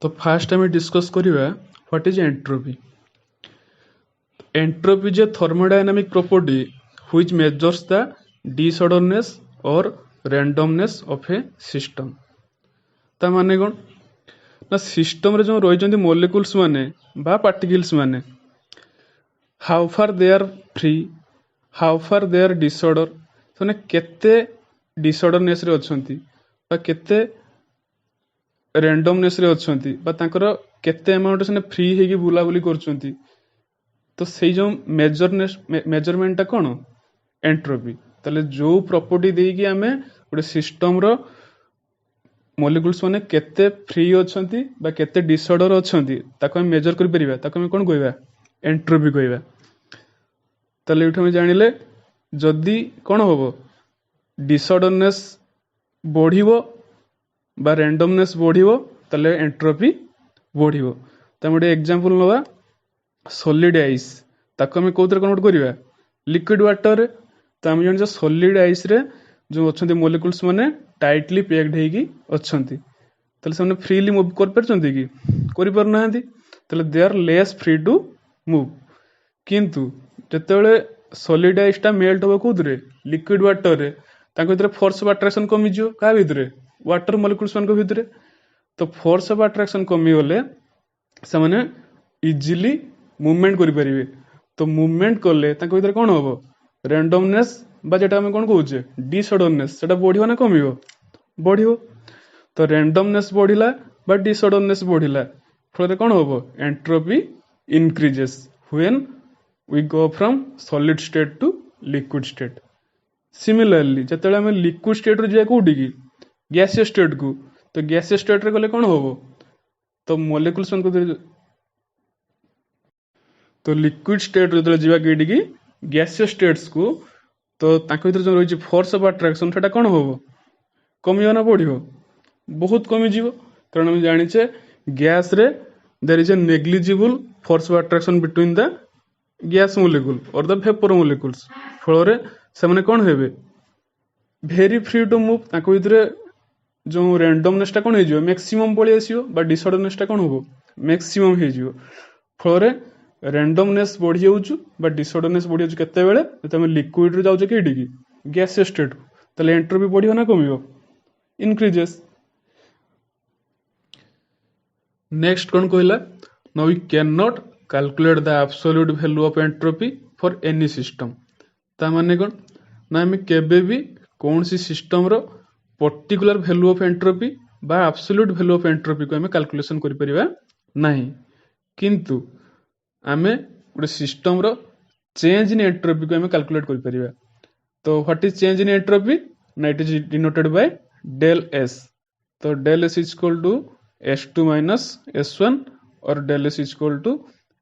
तो फास्ट आम डिस्कस करिया what is entropy. Entropy is a thermodynamic property which measures the disorderness और randomness of A system. ता माने कौन ना सिस्टम रे जो रही मोलिक्यूल्स माने बा पार्टिकल्स माने how far they are free, how far they are disorder, से केते डिसऑर्डरनेस रे अछंती बा केते रैंडमनेस रे अछंती बा तांकर केते अमाउंट से फ्री हेकी बुलाबुली करछंती। तो से जो मेजरमेंट टा कौन एंट्रोपी। ताले जो प्रॉपर्टी देकी आमे गोटे सिस्टम रो मोलिक्यूल्स माने केते फ्री अछंती बा केते डिसऑर्डर अछंती ताको हम मेजर करि परिबा, ताको हम कोन कहबा एंट्रोपी कहबा। ताले उठे हम जानिले जदी कोन होबो डिसऑर्डरनेस बढ़िबो बा रैंडमनेस बढ़िबो ताले एंट्रोपी बढ़िबो। त हम एग्जांपल नवा सॉलिड आइस, ताको हम कोथरे कन्वर्ट करिवा लिक्विड वाटर रे। त हम जानि सॉलिड आइस रे जो अछंती मोलिक्यूल्स माने टाइटली पैक्ड हेकी अछंती, ताले से फ्रीली मूव कर परछंती कि करि पर नाहंती, ताले they are less free to move. किंतु जेतेबेले सॉलिड आइस टा मेल्ट होबो कोथरे लिक्विड वाटर रे, ताको भितरे फोर्स ऑफ अट्रैक्शन कमी जियो का भितरे वाटर मोलिक्यूल्स मान को भितरे। तो फोर्स ऑफ अट्रैक्शन कमी गले से माने इजीली मूवमेंट करि परिबे। तो मूवमेंट कले ताको भितरे कोन होबो रैंडमनेस बा जेटा हम कोन कहूचे डिसऑर्डरनेस सेटा बढ़िबो ना कमिबो बढ़िबो। तो रैंडमनेस बढ़िला बा डिसऑर्डरनेस बढ़िला फल कोन होबो entropy increases when we go from solid state to liquid state. Similarly जेतेबेले हम लिक्विड स्टेट रो जे कोठी की गैसियस स्टेट को, तो गैसियस स्टेट रे गले कोन होबो तो मोलिक्यूल्स मन को तो लिक्विड स्टेट रे जीवा केडी की गैसियस स्टेट्स को, तो ताके भीतर जो रही फोर्स ऑफ अट्रैक्शन सेटा कोन होबो कमियो ना बढ़िबो बहुत कमी जीवो। कारण हम जानिचे गैस रे there is a negligible force of attraction between the gas molecule और द वेपर मोलिक्यूल्स। फल रे से माने कोन हेबे वेरी फ्री टू मूव, ताको भीतर जो रैंडमनेस टा कोन हेजियो मैक्सिमम पळि आसीयो बा डिसऑर्डरनेस टा कोन होबो मैक्सिमम हेजियो। फल रे रैंडमनेस बढ़ी जाउछु बा डिसऑर्डरनेस बढ़ी जाउछु केते बेले जते हम लिक्विड रे जाउछु केडी की गैसियस स्टेट को, ताले एंट्रोपी बढ़ियो ना कमियो इंक्रीजेस। नेक्स्ट कौन कहला now we can not calculate the absolute value of entropy for any system. ता माने कौन ना हम केबे भी कौन सी सिस्टम रो पर्टिकुलर वैल्यू ऑफ एंट्रोपी बा एब्सोल्यूट वैल्यू ऑफ एंट्रोपी को हम कैलकुलेशन करि परिबा नाही, किंतु आमे गोटे सिस्टम रो चेंज इन एंट्रोपी को हम कैलकुलेट करि परिबा। तो what is change in entropy ना it is denoted by del S. तो del S is equal to S2 minus S1 और del S is equal to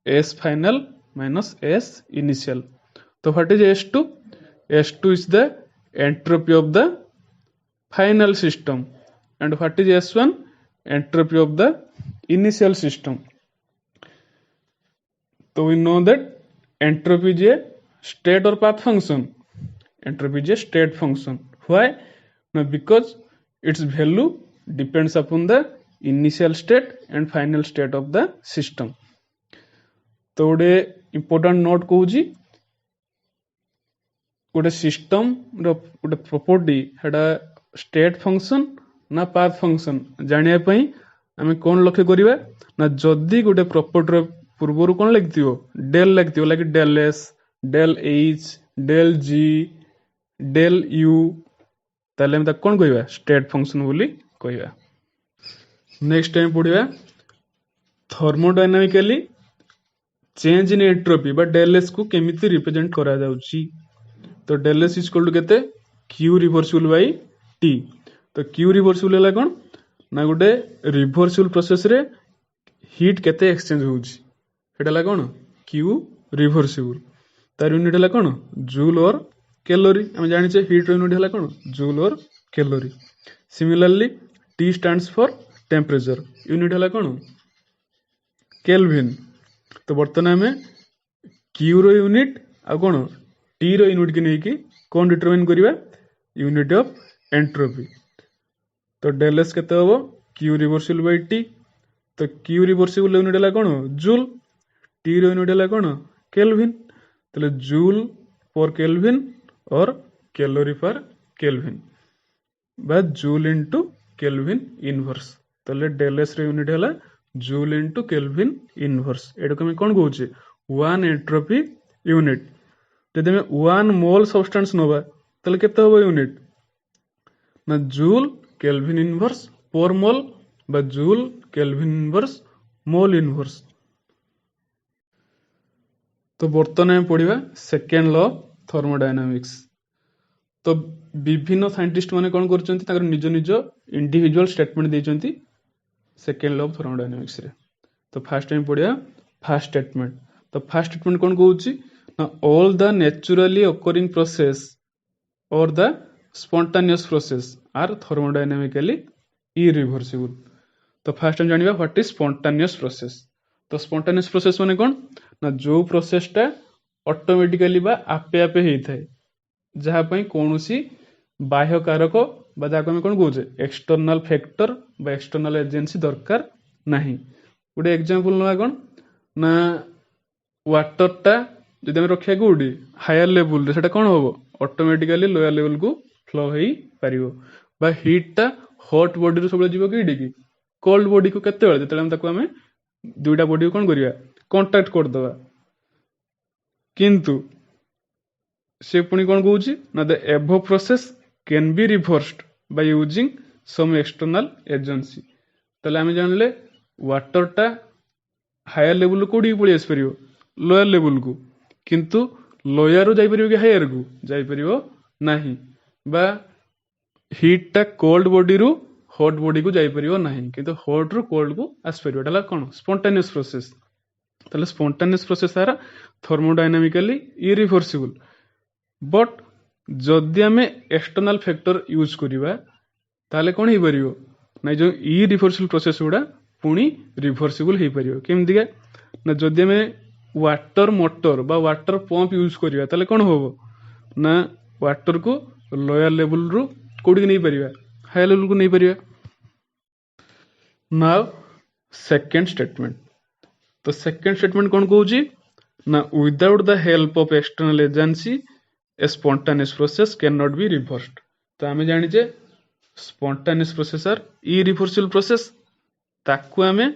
S final minus S initial। तो what is S2? S2 is the entropy of the final system and what is S1? Entropy of the initial system। तो we know that entropy is a state or path function। Entropy is a state function। Why? No, because its value depends upon the initial state and final state of the system। तो गोटे important note कहूची गोटे system रो गोटे property हेडा state function ना path function जानिया पई आमे कोन लक्ष्य करिवा ना जदी गोटे प्रॉपर्टी रो पूर्वरु कोन लागतियो डेल लागतियो like del S del H del G del U, ताले हम ता कोन कहबा स्टेट फंक्शन बोली कहबा। नेक्स्ट टाइम पढ़िया थर्मोडायनामिकली चेंज इन एंट्रोपी बा डेल एस को केमिति रिप्रेजेंट करा जाउची। तो del S is equal to केते क्यू रिवर्सिबल बाय टी। तो क्यू रिवर्सिबल हला कोन ना गोटे रिवर्सिबल प्रोसेस रे हीट केते एक्सचेंज होउची हेटा हला कोन क्यू रिवर्सिबल। तार यूनिट हला कोन जूल और कैलोरी। हम जानि छे हीट यूनिट हला कोन जूल और calorie. Similarly T stands for temperature unit हला कोन केल्विन। तो बर्तमान में क्यू रो यूनिट आ कोन टी रो यूनिट के नेकी कोन डिटरमाइन करिवा यूनिट ऑफ एंट्रोपी। तो डेल एस केते होबो क्यू रिवर्सिबल बाय टी। तो क्यू रिवर्सिबल यूनिट है कौन जूल, टी यूनिट है कौन केल्विन, तो जूल पर केल्विन और कैलोरी पर केल्विन बा जूल इंटू केल्विन इनवर्स, तो डेल एस यूनिट है जूल इंटू केल्विन इनवर्स। एटा को कौन कौचे वन एंट्रोपी यूनिट। जदि आम वन मोल सब्सटेंस नवा ताले केते हबो यूनिट ना जूल केल्विन इनवर्स पर मोल बा joule kelvin inverse mole inverse. तो बर्तमान पढ़ा सेकेंड लॉ ऑफ थर्मोडायनामिक्स। तो विभिन्न साइंटिस्ट माने कौन कर निज निज इंडिविजुअल स्टेटमेंट देइचंती सेकेंड लॉ ऑफ थर्मोडायनामिक्स रे। तो फास्ट टाइम पढ़िया फास्ट स्टेटमेंट। तो फास्ट स्टेटमेंट कौन कहूची ना all the naturally occurring process और the spontaneous process are thermodynamically irreversible. तो फास्ट टाइम जानिबा व्हाट इज स्पॉन्टेनियस प्रोसेस। तो स्पॉन्टेनियस प्रोसेस माने कौन ना जो प्रोसेसटा ऑटोमेटिकली बा आपे आपे हेई थाए जहाँ पई कोनोसी बाह्य कारक बा जाको हम कौन कहूचे एक्सटर्नल फैक्टर बा एक्सटर्नल एजेंसी दरकार नहीं। गोटे एग्जांपल ना कौन ना वाटरटा जदि हम रखिया कोडी हायर लेवल रे सेटा कौन होबो ऑटोमेटिकली लोअर लेवल को फ्लो हेई परिबो। बा हीटटा हॉट बॉडी रो सब जीवो कि कोल्ड बॉडी को केते बेले जतले हम ताको हमें दुईटा बॉडी को कौन करिया कांटेक्ट कर दवा, किंतु से पुणी कौन कहूची ना the above process can be reversed by using some external agency. ताले आमे जानले वाटरटा हायर लेवल कोडी पळी आस परियो लोअर लेवल को, किंतु लोअर रो जाई परियो कि हायर को जाई परियो नाही, बा हीटटा कोल्ड बॉडी रो हॉट बॉडी को जाई परियो नाही, किंतु हॉट रो कोल्ड को आस परियो। एटा कोन स्पॉन्टेनियस प्रोसेस। ताले स्पॉन्टेनियस प्रोसेस सारा थर्मोडायनामिकली इरिवर्सिबल। बट जदि आमे एक्सटर्नल फैक्टर यूज करिबा ताले कोन हे परियो ना जो इरिवर्सिबल प्रोसेस गुडा पुणी रिवर्सिबल हे परियो। केमदिगा ना जदि आमे वाटर मोटर बा वाटर पंप यूज करिबा ताले कोन होबो ना वाटर को लोअर लेवल रो कोडी नै परिबा हाई लेवल को नै परिबा। Now second statement. तो सेकंड स्टेटमेंट कौन कहूची ना without the help of external agency a spontaneous process can not be reversed. तो आमे जानिजे spontaneous process are irreversible process, ताकू आमे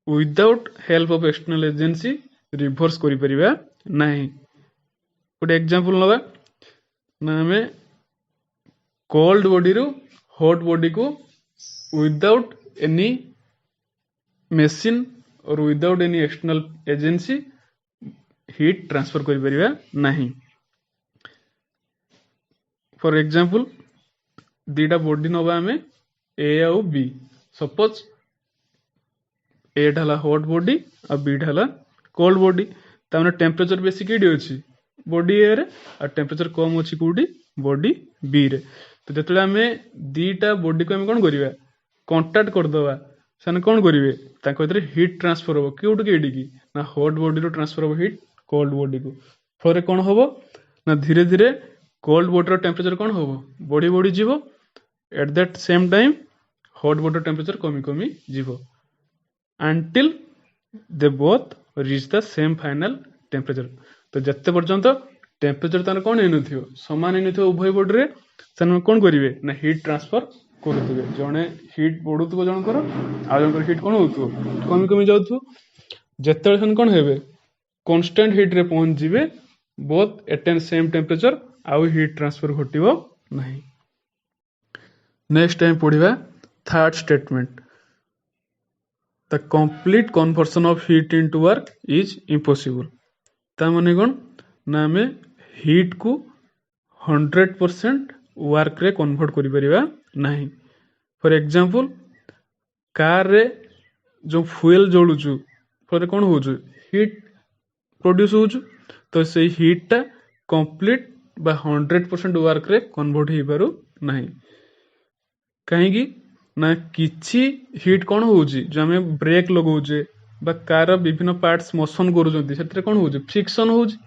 without help of external agency reverse करि परिबा नाही। गोटे एग्जांपल नबा ना आमे कोल्ड बॉडी रो हॉट बॉडी को विदाउट एनी मशीन और without any external agency heat transfer करि परिबा नाही। फॉर एग्जांपल दीटा बॉडी नबा हमें ए आउ बी। सपोज ए ढाला हॉट बॉडी और बी ढाला कोल्ड बॉडी। तामने टेम्परेचर बेसी केडी अछि बॉडी ए रे और टेम्परेचर कम अछि कोडी बॉडी बी रे। तो जतले हमें दीटा बॉडी को हम कोन करिबा कांटेक्ट कर दवा सेने कोन करिवे ताको भीतर हीट ट्रांसफर हो केउट केडी की ना हॉट बॉडी रो ट्रांसफर हो हीट कोल्ड बॉडी को। फरे कोन होबो ना धीरे धीरे कोल्ड बॉडी रो टेम्परेचर कोन होबो बॉडी बॉडी जीवो। At that same time hot body रो टेम्परेचर कमी कमी जीवो until they both reach the same final temperature. तो जत्ते पर्यंत टेम्परेचर तार कोन हेनुथियो समान हेनुथियो उभय बॉडी रे सेने कोन करिवे ना हीट ट्रांसफर करुवे। जने हीट बढ़ुथबो जनकर आ जनकर हीट कोन होथबो कमी कमी जाउथबो। जत्ते सन कोन हेबे कांस्टेंट हीट रे पहुंच जिवे both at end same temperature आउ हीट ट्रांसफर घटिबो नाही। नेक्स्ट टाइम पढ़िबा third statement. The complete conversion of heat into work is impossible. ता माने कोन ना हमें हीट को 100% वर्क रे कन्वर्ट करि परिबा नाही। फॉर एग्जांपल कार रे जो फ्यूल जोलुचु फरे कोन होचु हीट प्रोड्यूस होचु। तो से हीट टा कंप्लीट बा 100% वर्क रे कन्वर्ट हे पारु नाही। कहीं ना किछि हीट कौन होउची जो हमें ब्रेक लगाउचे बा कार विभिन्न पार्ट्स मोशन करूचंती सेतरे कौन होउची फ्रिक्शन होउची।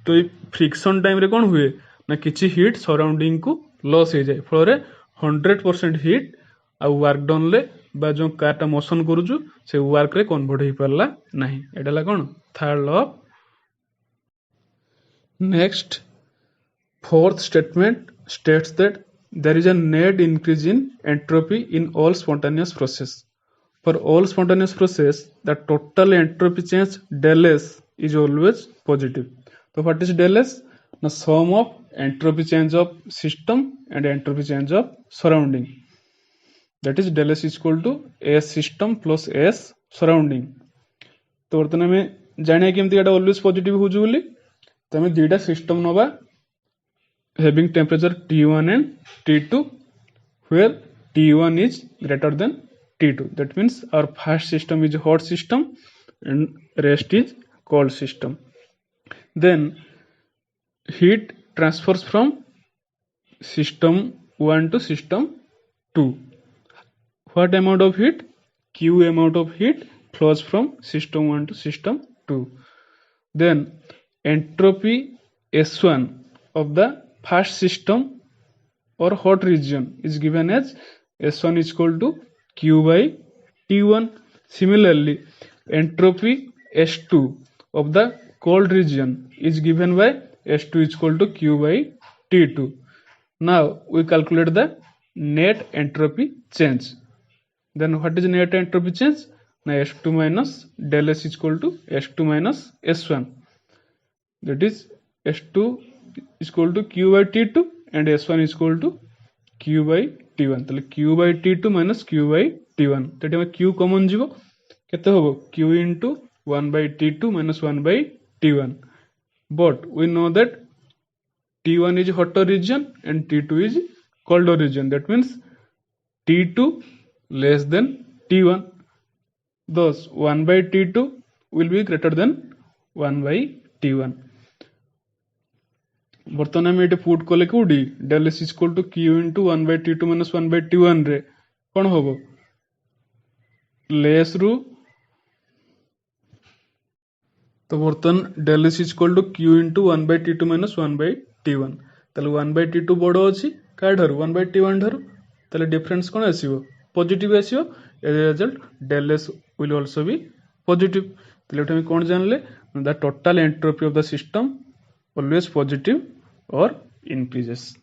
तो ये फ्रिक्शन टाइम रे कौन हुए ना किछि हीट सराउंडिंग को लॉस हो जाए फल 100% हीट आ वर्क डन ले बा जो कारटा मोशन करूचु से वर्क रे कन्वर्ट हो पारला नहीं एटा कौन third law of next fourth statement states that there is a net increase in entropy in all spontaneous process. For all spontaneous process, the total entropy change del S is always positive. So what is del S? The sum of entropy change of system and entropy change of surrounding. That is del S is equal to S system plus S surrounding. तो बर्तमान आम जाना कि always positive हो तो आम दुईटा system नवा having temperature T1 and T2 where T1 is greater than T2. That means our first system is hot system and rest is cold system. Then heat transfers from system 1 to system 2. What amount of heat? Q amount of heat flows from system 1 to system 2. Then entropy S1 of the first system or hot region is given as S1 is equal to Q by T1. Similarly, entropy S2 of the cold region is given by S2 is equal to Q by T2. Now we calculate the net entropy change. Then what is net entropy change? Now S2 minus del S is equal to S2 minus S1. That is S2 is equal to Q by T2 and S1 is equal to Q by T1. ताले Q by T2 minus Q by T1. तो ये Q common जीवो केते होबो Q into 1 by T2 minus 1 by T1. But we know that T1 is hotter region and T2 is colder region. That means T2 less than T1. Thus 1 by T2 will be greater than 1 by T1. बर्तमान आम ये put कले कौटी del S is equal to Q into 1 by T2 minus 1 by T1 रे कौन हम less रु तो बर्तमान del S is equal to Q into 1 by T2 minus 1 by T1 ताले 1 by T2 बड़ अच्छी क्या ठार 1 by T1 ठार ताले डिफरेंस कौन आसो पॉजिटिव आसो as a result del S will also be positive ताले कौन जानले the total entropy of the system always positive or increases.